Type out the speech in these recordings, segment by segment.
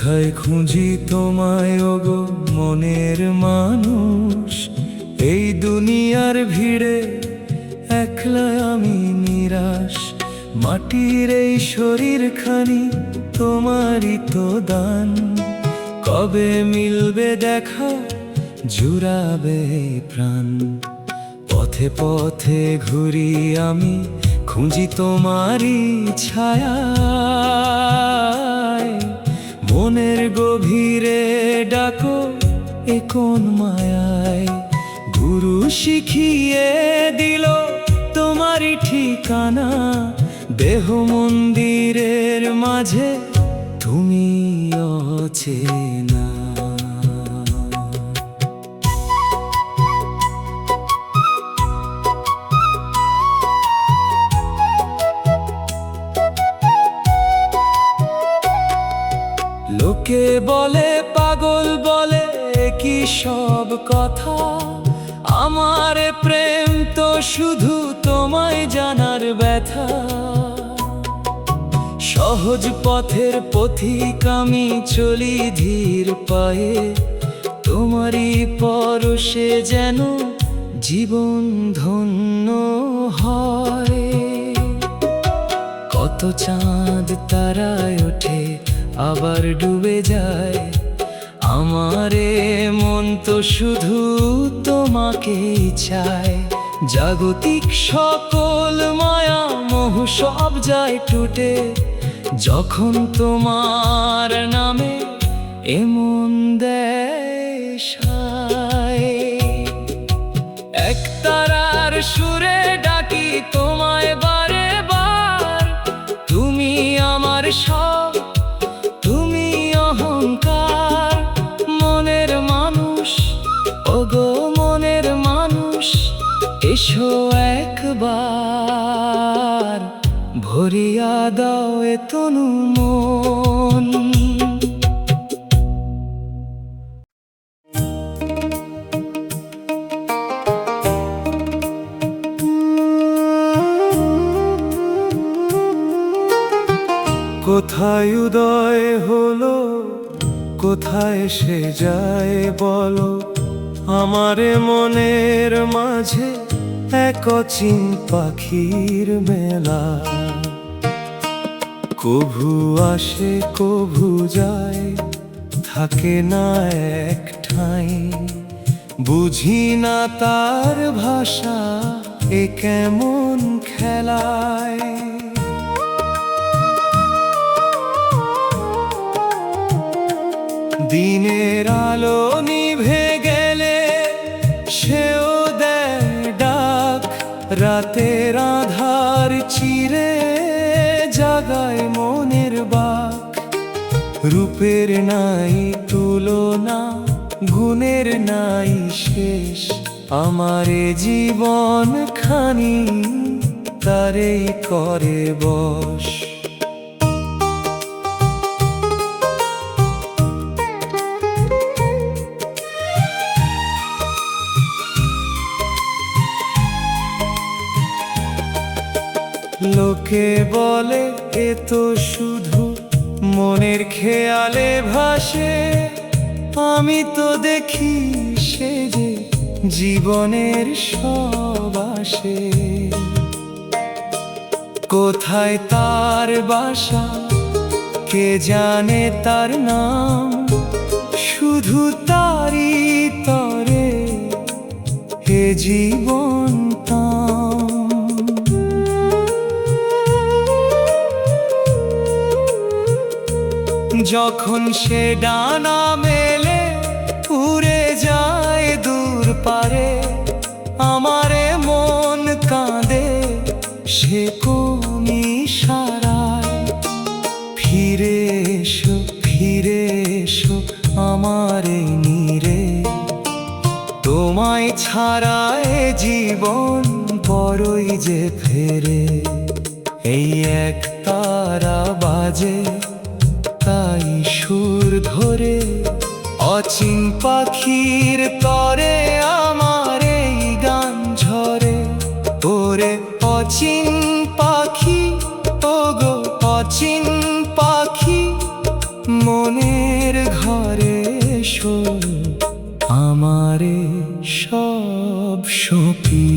কোথায় খুঁজি তোমায় ওগো মনের মানুষ, এই দুনিয়ার ভিড়ে একলা আমি নিরাশ। মাটির এই শরীরখানি তোমারই তো দান, কবে মিলবে দেখা, জুড়াবে এই প্রাণ। পথে পথে ঘুরি আমি, খুঁজি তোমারই ছায়া, মনের গভীরে ডাকো এ কোন মায়ায়। গুরু শিখিয়ে দিল তোমারই ঠিকানা, দেহ মন্দিরের মাঝে তুমি অচেনা। লোকে বলে পাগল বলে কি সব কথা, আমার প্রেম তো শুধু তোমায় জানার ব্যথা। সহজ পথের পথিক আমি চলি ধীর পায়ে, তোমারই পরশে যেন জীবন ধন্য হয়। কত চাঁদ তারায় ওঠে আবার ডুবে যায়, আমারে মন তো শুধু তোমাকেই চায়। জাগতিক সকল মায়া মোহ সব যায় টুটে, যখন তোমার নামে এমন দেয় সায়। এক তারার সুরে ডাকি তোমায় বারে বার, তুমি আমার সব, তুমি অহংকার। মনের মানুষ ওগো মনের মানুষ, এসো একবার ভরিয়া দাও এ তনু মন। কোথায় উদয় হলো কোথায় সে যায় বলো, আমারে মনের মাঝে এক অচিন পাখির মেলা। কভু আসে কভু যায়, থাকে না এক ঠাঁই। বুঝি না তার ভাষা এ কেমন খেলায়। দিনের আলো নিভে গেলে সেও দেয় ডাক, রাতের আধার চিরে জাগায় মনের বাক। রূপের নাই তুলনা, গুণের নাই শেষ, আমার জীবন খানি তারেই করে বশ। লোকে বলে এ তো শুধু মনের খেয়ালে ভাসে, আমি তো দেখি সে যে জীবনের সব আসে। কোথায় তার বাসা কে জানে তার নাম, শুধু তারই তরে হে জীবন তাম। যখন সে ডানা মেলে উড়ে যায় দূর পারে, আমারে মন কাঁদে সে কোন ইশারায়। ফিরে এসো আমারে নীরে, তোমায় ছাড়া এ জীবন বড়ই যে ফেরে। এই এক তারা বাজে তাই সুর ধরে, অচিন পাখির তরে আমার এই গান ঝরে। ওরে অচিন পাখি ওগো অচিন পাখি, মনে মনের ঘরে এসো, আমারে সব সঁপি।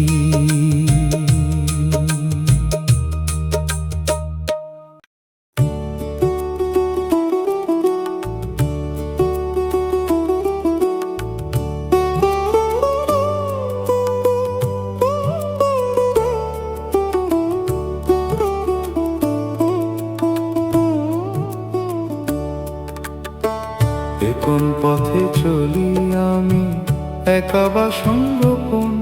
কোন পথে চলি আমি, একা বা সঙ্গোপন,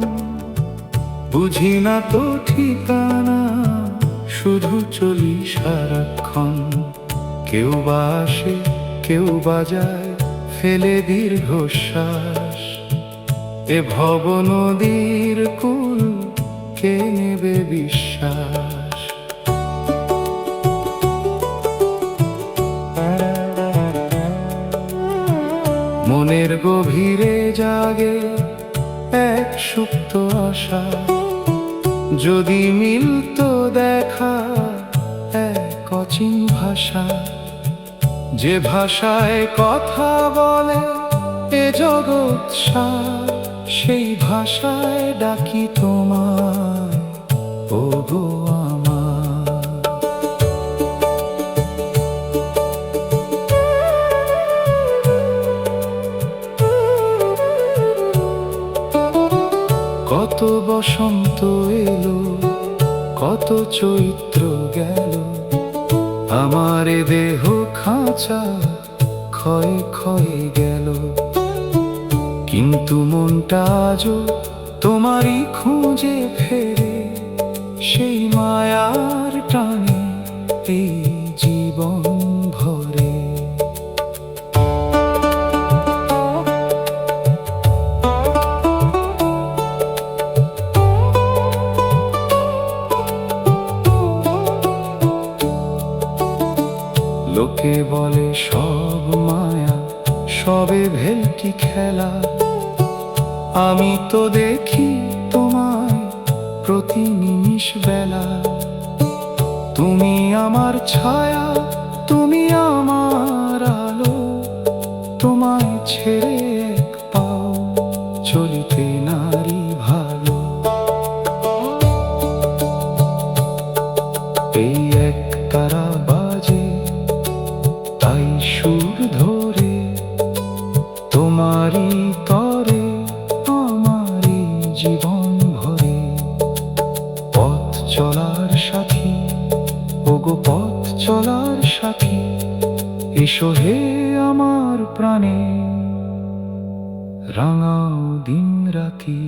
বুঝি না তো ঠিকানা, শুধু চলি সারাক্ষণ। কেউ বা আসে, কেউ বা যায়, ফেলে দীর্ঘশ্বাস। এ ভব নদীর কুল কে নেবে বিশ্বাস? মনের গভীরে জাগে এক সুপ্ত আশা, যদি মিলতো দেখা এক অচিন ভাষা। যে ভাষায় কথা বলে এ জগৎ সার, সেই ভাষায় ডাকি তোমায়, ওগো আমার। কত বসন্ত এলো, কত চৈত্র গেল, আমার এ দেহ খাঁচা ক্ষয়ে ক্ষয়ে গেল। কিন্তু মনটা আজও তোমারই খুঁজে ফেরে, সেই মায়ার টানে এই জীবন ভরে। লোকে বলে সব মায়া, সবে ভেলকি খেলা। আমি তো দেখি তোমায় প্রতি নিমিষ বেলা। তুমি আমার ছায়া, তুমি আমার আলো, তোমায় ছেড়ে এক পাও চলিতে নারী ভালো। এই এক তারা বাজে, তাই সুর ধরে তোমারই তরে, আমারই জীবন ভরে। পথ চলার সাথী, ওগো পথ চলার সাথী, এসো হে আমার প্রাণে, রাঙাও দিন রাতি।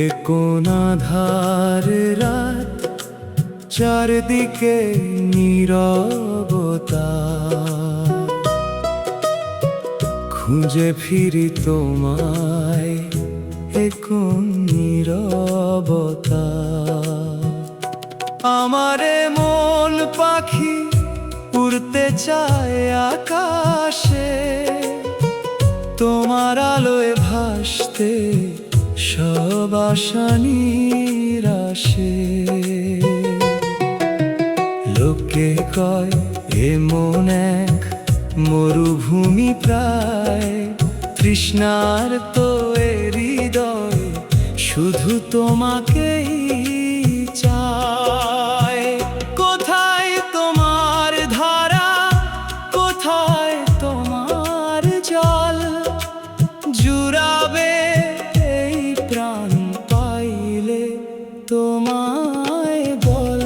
এ কোন আঁধার রাত, চারদিকে নীরবতা, খুঁজে ফিরি তোমায়, এ কোন নীরবতা। আমারে মন পাখি উড়তে চায় আকাশে, তোমার আলোয় ভাসতে সব আশা নিরাশে। লোকে কয় এ মন এক মরুভূমি প্রায়, তৃষ্ণার তো এ হৃদয় শুধু তোমাকেই চায়। কোথায় তোমার ধারা, কোথায় তোমার জল, জুড়াবে এই প্রাণ পাইলে তোমায় বল।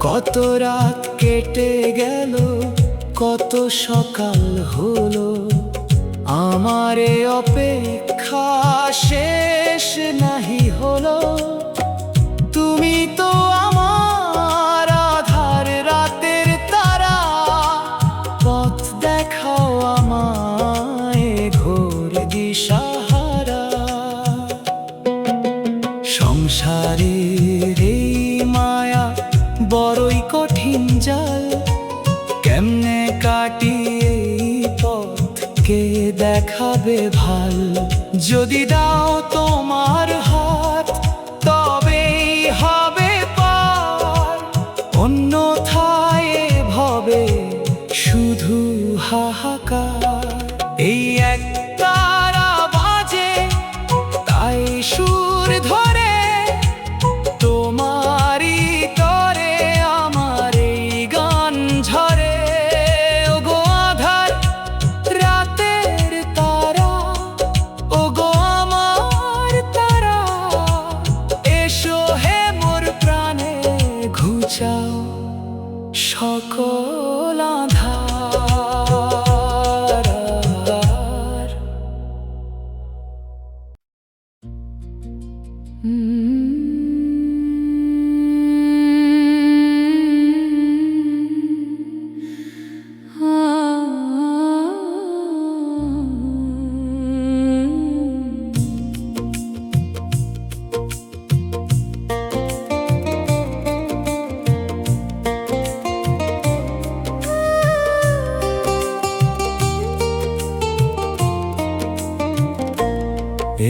কত রাত কেটে গেল, কত সকাল হলো, আমারে অপেক্ষা শেষ নাহি হলো। তুমি তো আমার আধার লাগবে ভাল। যদি দাও তোমার হাত তবেই হবে পার, অন্যথায় ভবে শুধু হাহাকার। এই এক তারা বাজে তাই সুর ধরে, তোমারই তরে আমার এই গান ঝরে। ওগো আধার রাতের তারা, ওগো আমার তারা, এসো হে মোর প্রাণে ঘুচাও সকল আধার।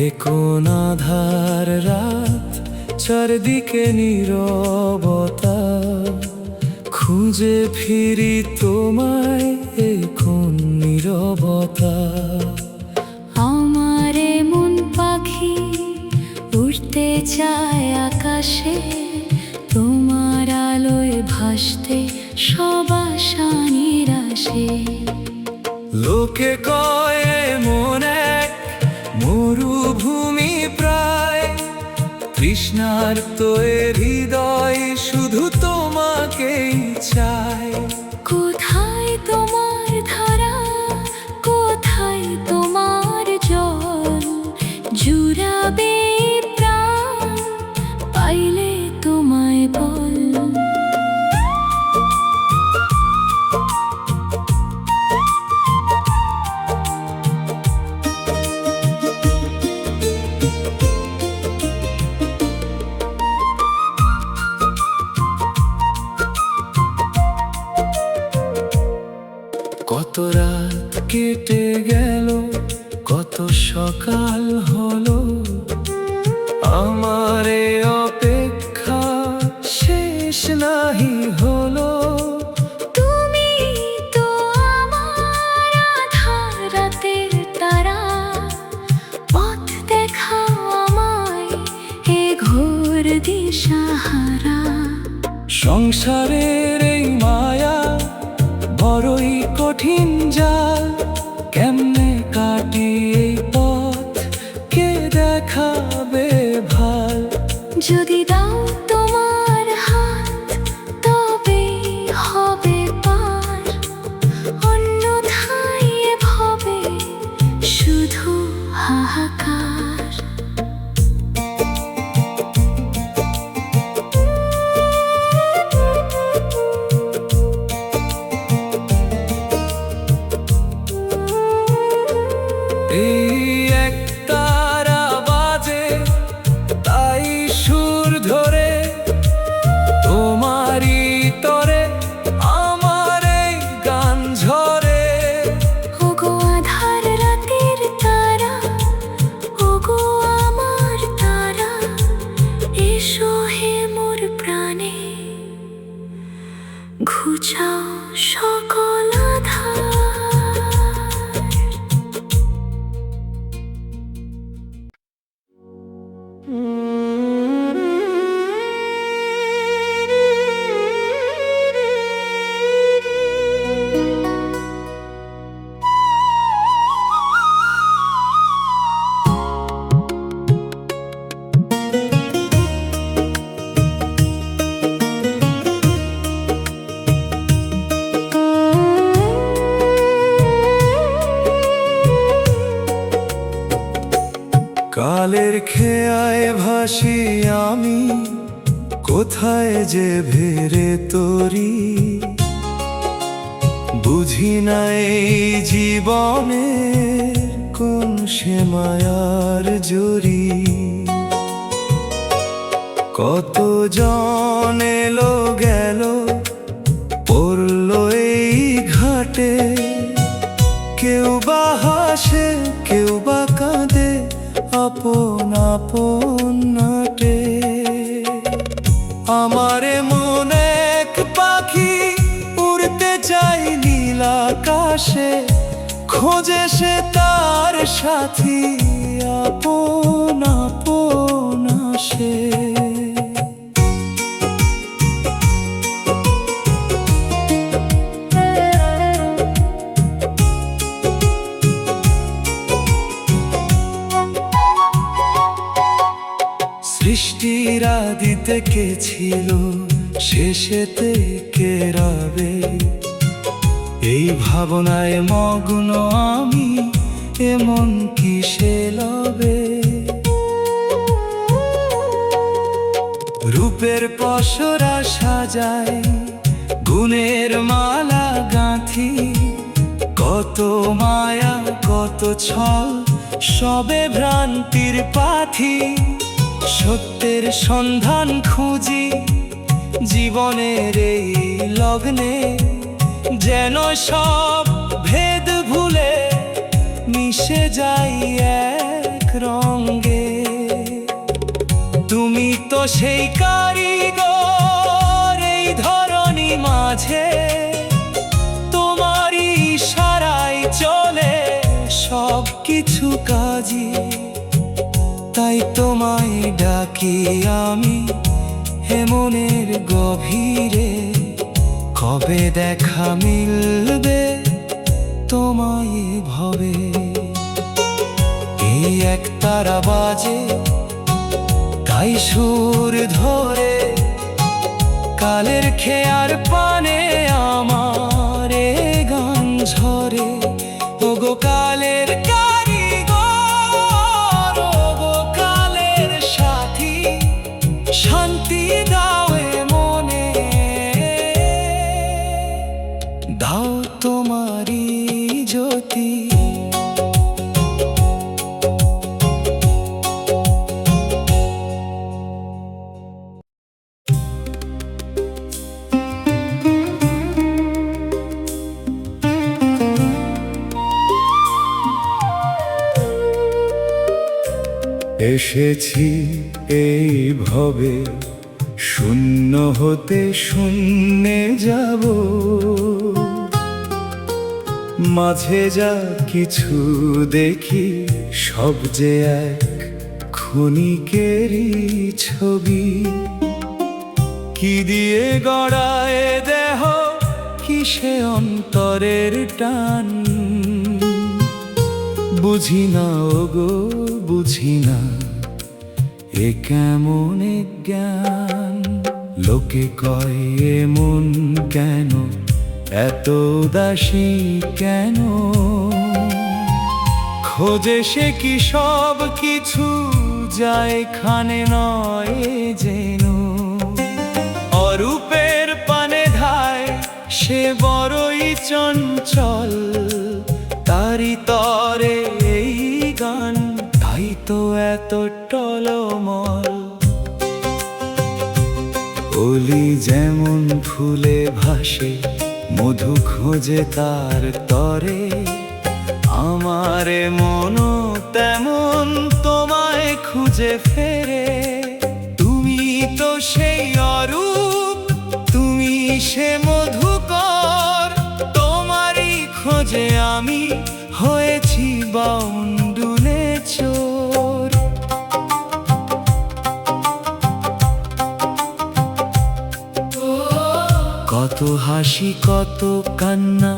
এ কোন আধার রাত, চারদিকে নীরবতা, খুঁজে ফিরি তোমায় এ কোন নীরবতা। আমার মন পাখি উড়তে চায় আকাশে, তোমার আলোয় ভাসতে সব আশা নিরাশে। লোকে কয় মন এক মরুভূমি প্রায়, তৃষ্ণার তো হৃদয় শুধু তোমাকেই চায়। কোথায় তোমার ধারা, কোথায় তোমার জল, জুড়াবে প্রাণ পাইলে তোমায় বল। কত রাত কেটে গেল, কত সকাল হলো, আমার এ অপেক্ষা শেষ নাহি হলো। তুমি তো আমার আধার রাতের তারা, পথ দেখাও আমায় এ ঘোর দিশাহারা। সংসারের এই মায়া বড়ই কঠিন জাল, কেমনে কাটি এই পথ কে দেখাবে ভাল। যদি দাও তোমার হাত তবেই হবে পার, অন্যথায় ভবে শুধু হাহাকার। এই এক তারা বাজে তাই সুর ধরে, তোমারই তরে আমার এই গান ঝরে। ওগো আধার রাতের তারা, ওগো আমার তারা, এসো হে মোর প্রাণে ঘুচাও সকল আধার। কালের খেয়ায় ভাসি আমি, কোথায় যে ভেরে তরি, বুঝি না এই জীবনের কোন সে মায়ার জরি। কত জন এলো গেল পড়লো এই ঘাটে, কেউ বাহার হাসে কেউ বা কাঁদে আপন আপন নাটে। আমারে মনে এক পাখি উড়তে চাই নীল আকাশে, খোঁজে সে তার সাথী আপন আপন আসে। সৃষ্টির আদিতে কে ছিল, শেষেতে কে রবে, এই ভাবনায় মগ্ন আমি এমন কিসে লবে। রূপের পসরা সাজায় গুণের মালা গাঁথি, কত মায়া কত ছল সবে ভ্রান্তির পাথি। সত্যের সন্ধান খুঁজি জীবনের এই লগ্নে, যেন সব ভেদ ভুলে মিশে যাই এক রঙে। তুমি তো সেই কারিগর এই ধরনী মাঝে, তোমারই ইশারায় চলে সব কিছু কাজই। তাই তোমায় ডাকি আমি হে মনের গভীরে, কবে দেখা মিলবে তোমায় ভবে। এই এক তারা বাজে তাই সুর ধরে, কালের খেয়ার পানে আমার এ গান ঝরে। ওগো কালের কারিগর, ওগো কালের সাথী, শান্তি দাও এ মনে, দাও তোমারি জ্যোতি। এসেছি এই ভবে, শূন্য হতে শূন্যে যাব। মাঝে যা কিছু দেখি সব যে এক ক্ষণিকেরই ছবি। কি দিয়ে গড়ায় দেহ, কিসে অন্তরের টান, বুঝি না ওগো বুঝি না এ কেমন জ্ঞান। লোকে কয় এমন কেন, এত উদাসী কেন, খোঁজে সে কি সব কিছু যায় খানে নয় যেন। অরূপের পানে ধায় সে বড়ই চঞ্চল, তারি তরে এই গান তাই তো এত টলমল। অলি যেমন ফুলে ভাসে মধু খোঁজে তার তরে, আমারে মনো তেমন তোমায় খুঁজে ফেরে। তুমি তো সেই অরূপ, তুমি সে মধুকর, তোমারই খোঁজে আমি হয়েছি বাউন্ডুলে চোর। কত হাসি কত কান্না,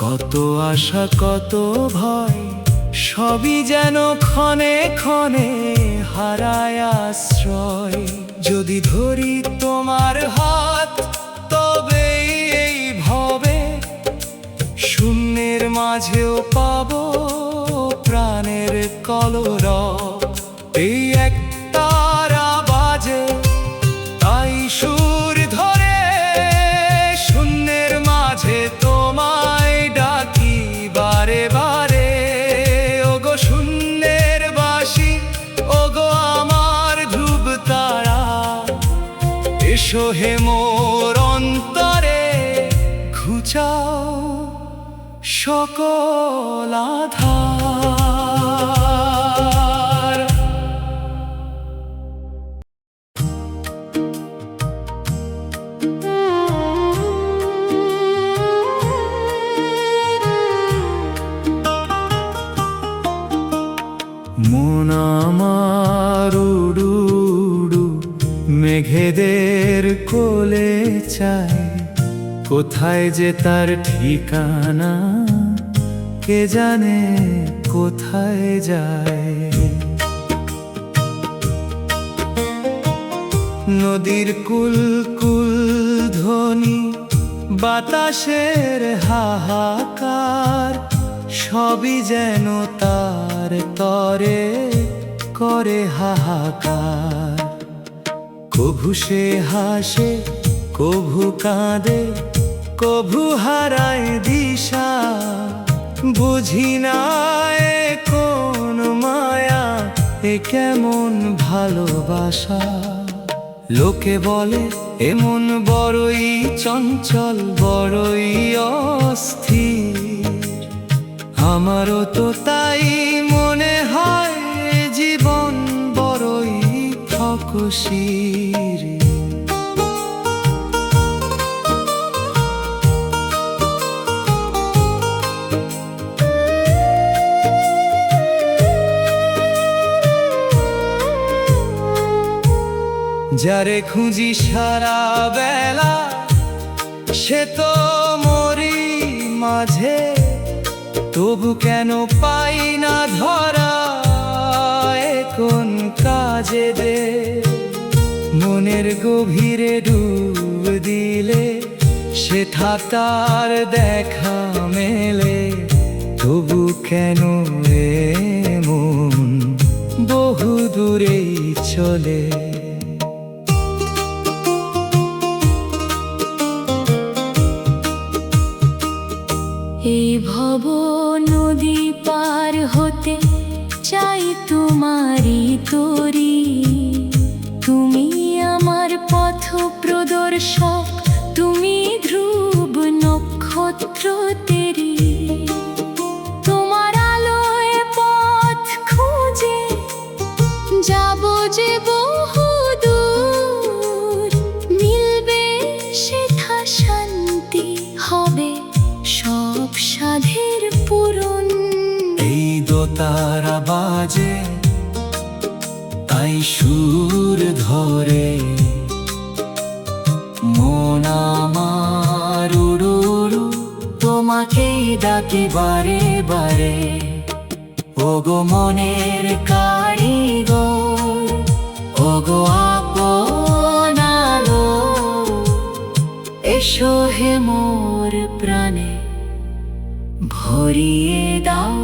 কত আশা কত ভয়, সবই যেন ক্ষণে ক্ষণে হারায় আশ্রয়। যদি ধরি তোমার হাত তবে এই ভবে, শূন্যের মাঝেও পাবো প্রাণের কলরব। এই এক তারা বাজে তাই সুর ধরে, শূন্যের মাঝে তোমায় ডাকি বারে বারে। ওগো শূন্যের বাসি, ওগো আমার ধ্রুব তারা, এসো হে মোর অন্তরে, ঘুচাও সকল আধার। কোথায় যে তার ঠিকানা, কে জানে কোথায় যায়। নদীর কুল কুল ধ্বনি, বাতাসের হাহাকার, সবই যেন তার তরে করে হাহাকার। কভু সে হাসে, কভু কাঁদে, কভু হারায় দিশা। বুঝি না এ কোন মায়া, এ কেমন ভালোবাসা। লোকে বলে এমন বড়ই চঞ্চল, বড়ই অস্থির। আমারও তো তাই মনে হয়, জীবন বড়ই ফকশির। যারে খুঁজি সারা বেলা, সে তো মরি মাঝে। তবু কেন পাই না ধরা, এ কোন কাজে দে। মনের গভীরে ডুব দিলে, সে তার দেখা মেলে। তবু কেন এমন বহু দূরেই চলে। এই ভব নদী পার হতে চাই তোমারই তরি। তুমি আমার পথ প্রদর্শক, তুমি ধ্রুব নক্ষত্র তেরি। তোমার আলোয় পথ খুঁজে যাব যে বহু দূর। মিলবে সেথা শান্তি, হবে সব সাধের পূরণ। এই দোতারা বাজে, তাই সুর ধরে। মন আমার উড়ুড়ু, তোমাকেই ডাকে বারে বারে। ওগো মনের কারিগর, ওগো আপন আলো। এসো হে মোর প্রাণে, ভরিয়ে দাও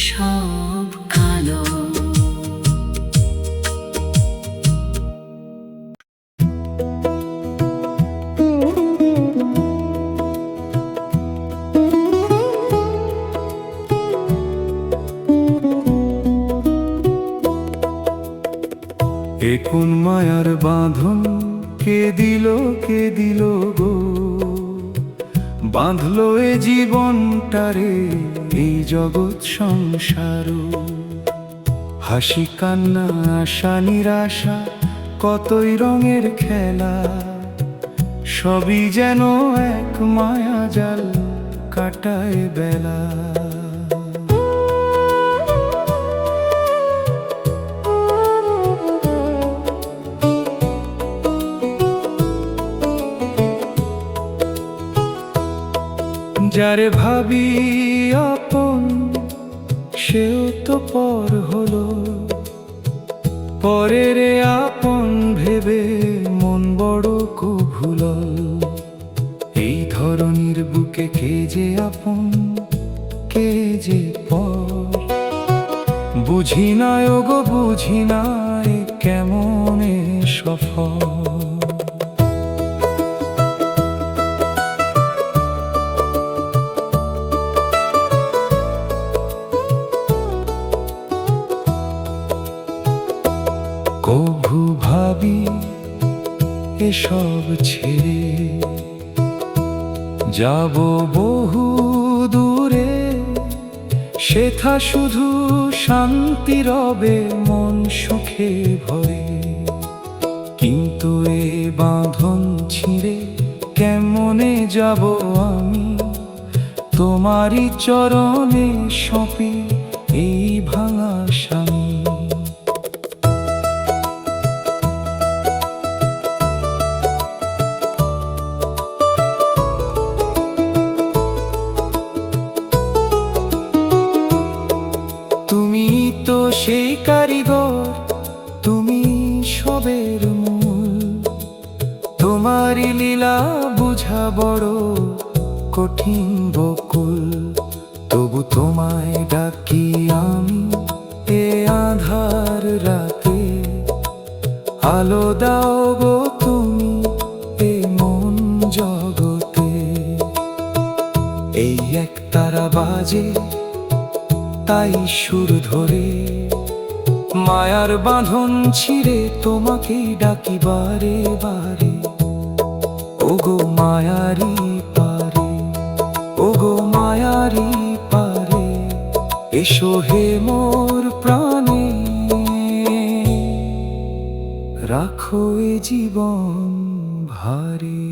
সব কালো। এ কোন মায়ার বাঁধন, কে দিল গো। বাঁধলো এ জীবনটারে, এই জগৎ সংসার। হাসি কান্না আশা নিরাশা, কতই রঙের খেলা। সবই যেন এক মায়া জাল, কাটায় বেলা। যারে ভাবি আপন, সেও তো পর হলো। পরের আপন ভেবে মন বড় কভুলল। এই ধরনীর বুকে কে যে আপন, কে যে পর। বুঝি না ওগো বুঝি না, এ কেমনে সফল। কভু ভাবি এসব ছেড়ে যাব বহু দূরে। সেথা শুধু শান্তি রবে, মন সুখে ভরে। কিন্তু এ বাঁধন ছিঁড়ে কেমনে যাব আমি, তোমারই চরণে সঁপি এই ভাঙা স্বামী। বড় কঠিন বকুল, তবু তোমায় ডাকি আমি এ আঁধার রাতে। আলো দাও গো তুমি এ মন জগতে। এই এক তারা বাজে তাই সুর ধরে, মায়ার বাঁধন ছিঁড়ে তোমাকেই ডাকি বারে বারে। ওগো মায়ারি পারে, ওগো মায়ারি পারে, এসো হে মোর প্রাণে, রাখো এ জীবন ভারে।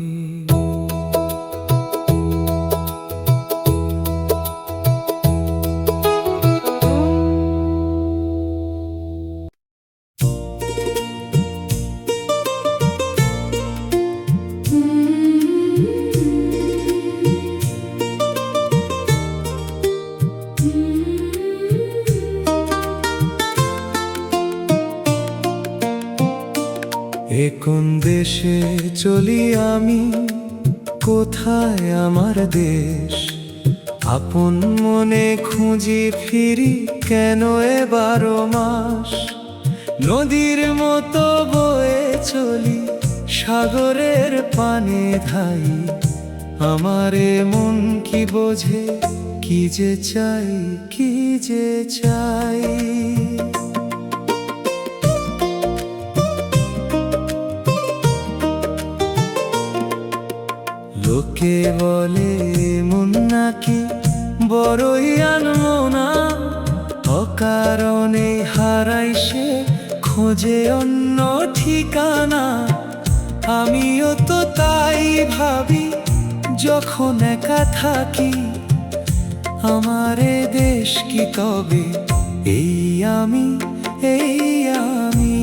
এ কোন দেশে চলি আমি, কোথায় আমার দেশ? আপন মনে খুঁজি ফিরি কেন এ 12 মাস? নদীর মতো বয়ে চলি সাগরের পানে ধাই, আমার এ মন কি বোঝে কি যে চাই, কি যে চাই। লোকে বলে মন নাকি বড়ই আনমনা, অকারণে হারাই সে খোঁজে অন্য ঠিকানা। আমিও তো তাই ভাবি যখন একা থাকি, আমার এ দেশ কি তবে এই আমি, এই আমি।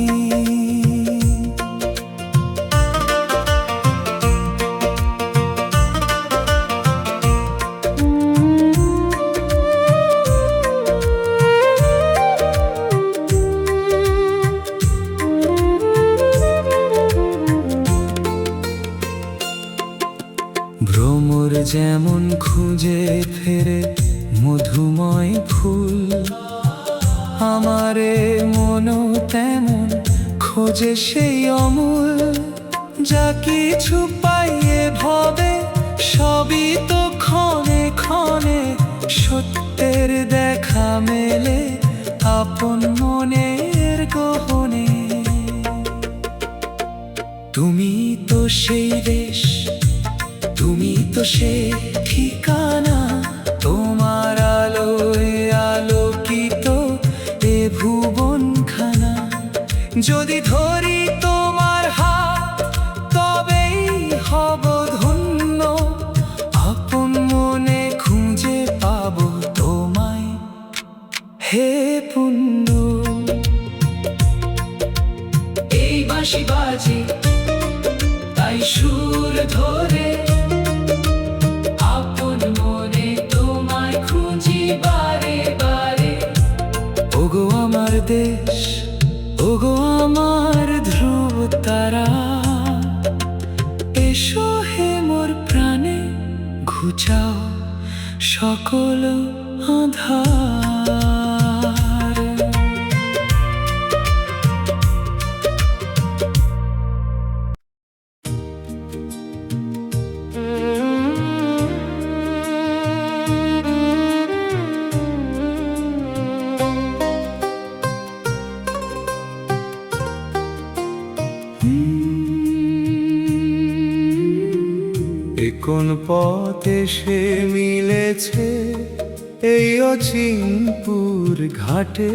ভ্রমর যেমন খুঁজে ফেরে মধুময় ফুল, আমারে মনও তেমন খোঁজে সেই অমূল। যা কিছু পাইয়ে ভবে সবই তো ক্ষণে ক্ষণে, সত্যের দেখা মেলে আপন মনের গহনে। তুমি তো সেই দেশ, তুমি তো সে ঠিকানা, তোমার আলোয় আলোকিত এ ভুবনখানা। যদি ধরি তোমার হাত তবেই হব ধন্য, আপন মনে খুঁজে পাবো তোমায় হে বন্ধু। এই বাঁশি বাজে তাই সুর ধরে, আপন মনে তোমায় খুঁজি বারে বারে। ওগো আমার দেশ, ওগো আমার ধ্রুব তারা, এসো হে মোর প্রাণে, ঘুচাও সকল আঁধার। কোন পথে সে মিলেছে এই অচিনপুর ঘাটে?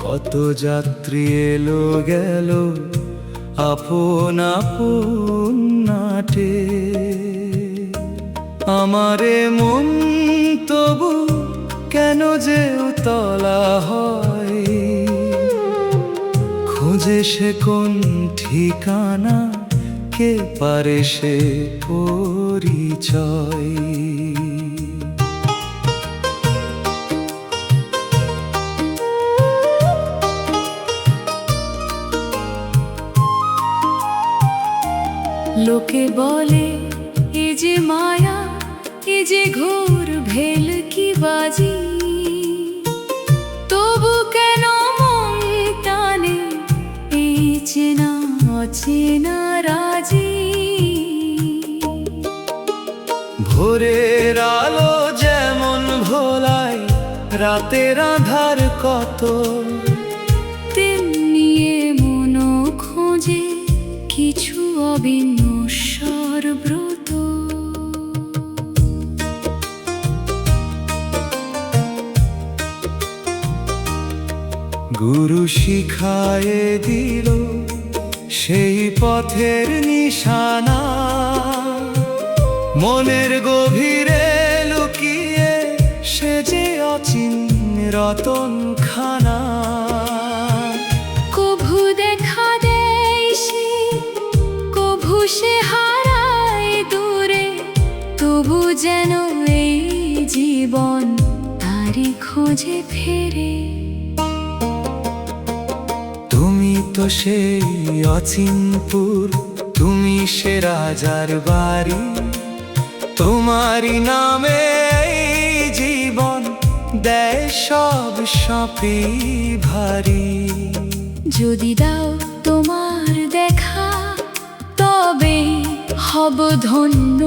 কত যাত্রী এলো গেল আপন আপন নাটে। আমারে মন তবু কেন যে উতলা হয়, খোঁজে সে কোন ঠিকানা, কে পারে সে পরিচয়। লোকে বলে এ যে মায়া, এ যে ঘোর ভেলকি বাজি, তবু কেন মন টানে এই চেনা অচেনা রাজি। ভোরের আলো যেমন ভোলায় রাতের আধার কত, তেমনি এ মনও খোঁজে কিছু অবিনশ্বর ব্রত। গুরু শিখায়ে দিল সেই পথের নিশানা, মনের গভীরে লুকিয়ে সে যে অচিন রতন খানা। কভু দেখা দেয় সে, কভু সে হারায় দূরে, তবু যেন এই জীবন তারি খোঁজে ফেরে। তুমি তো সেই অচিনপুর, তুমি সে রাজার বাড়ি, তোমারই নামে এই জীবন দেয় সব সপি ভারী। যদি দাও তোমার দেখা, তবে হব ধন্য,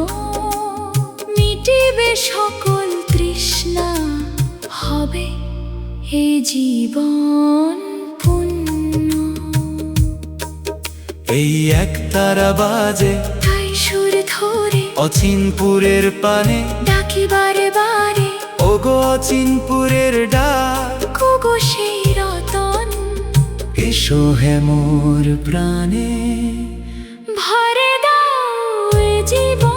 মিটিবে সকল তৃষ্ণা, হবে এ জীবন পূর্ণ। এই এক তারা বাজে তাই সুর ধরে অচিনপুরের পানে, ডাকি বারে বারে ওগো অচিনপুরের ডাক, কোগো সেই রতন। এসো হে মোর প্রাণে, ভরে দাও এ জীবন।